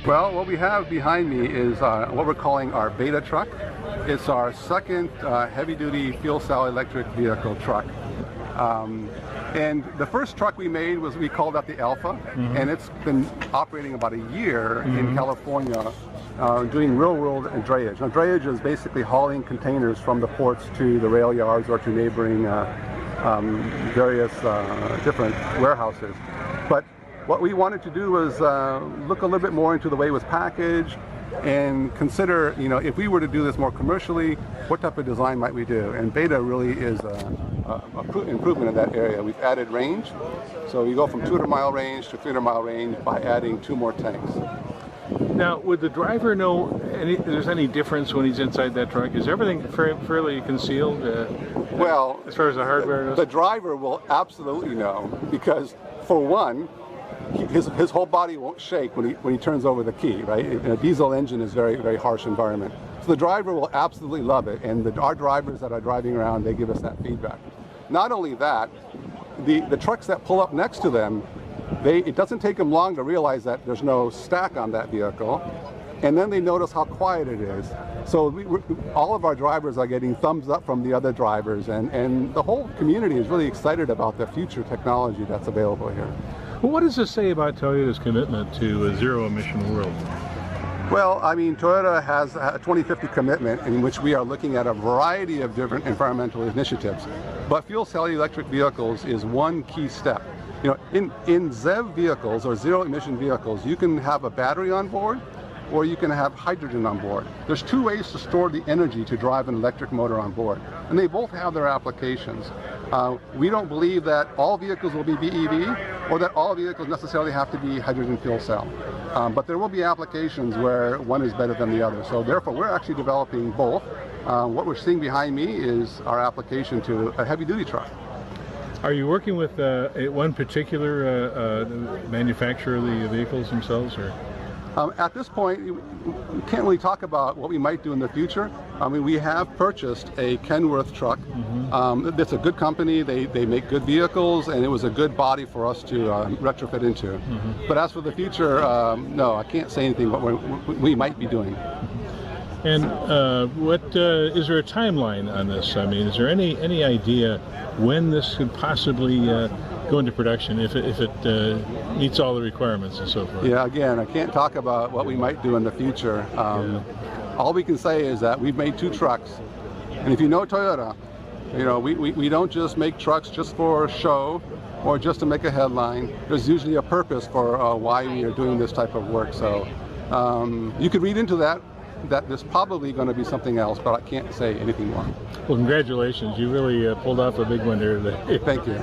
Well, what we have behind me is what we're calling our beta truck. It's our second heavy-duty fuel cell electric vehicle truck. And the first truck we made we called that the Alpha, and it's been operating about a year in California, doing real-world drayage. Now, drayage is basically hauling containers from the ports to the rail yards or to neighboring various different warehouses. But what we wanted to do was look a little bit more into the way it was packaged and consider, if we were to do this more commercially, what type of design might we do? And Beta really is an improvement in that area. We've added range, so we go from 200-mile range to 300-mile range by adding 2 more tanks. Now, would the driver know if there's any difference when he's inside that truck? Is everything fairly concealed? Well, as far as the hardware goes? The driver will absolutely know, because for one, his whole body won't shake when he turns over the key, right? A diesel engine is very, very harsh environment. So the driver will absolutely love it, and our drivers that are driving around, they give us that feedback. Not only that, the trucks that pull up next to them, it doesn't take them long to realize that there's no stack on that vehicle, and then they notice how quiet it is. So all of our drivers are getting thumbs up from the other drivers, and the whole community is really excited about the future technology that's available here. Well, what does this say about Toyota's commitment to a zero-emission world? Well, I mean, Toyota has a 2050 commitment in which we are looking at a variety of different environmental initiatives, but fuel cell electric vehicles is one key step. In ZEV vehicles or zero-emission vehicles, you can have a battery on board, or you can have hydrogen on board. There's 2 ways to store the energy to drive an electric motor on board, and they both have their applications. We don't believe that all vehicles will be BEV, or that all vehicles necessarily have to be hydrogen fuel cell. But there will be applications where one is better than the other. So therefore, we're actually developing both. What we're seeing behind me is our application to a heavy-duty truck. Are you working with one particular manufacturer of the vehicles themselves, or? At this point, we can't really talk about what we might do in the future. I mean, we have purchased a Kenworth truck. It's a good company, they make good vehicles, and it was a good body for us to retrofit into. But as for the future, no, I can't say anything what we might be doing. And is there a timeline on this? I mean, is there any idea when this could possibly go into production if it meets all the requirements and so forth? Yeah, again, I can't talk about what we might do in the future. All we can say is that we've made 2 trucks, and if you know Toyota, we don't just make trucks just for show or just to make a headline. There's usually a purpose for why we are doing this type of work. So you could read into that there's probably going to be something else, but I can't say anything more. Well, congratulations. You really pulled off a big one there today. Thank you.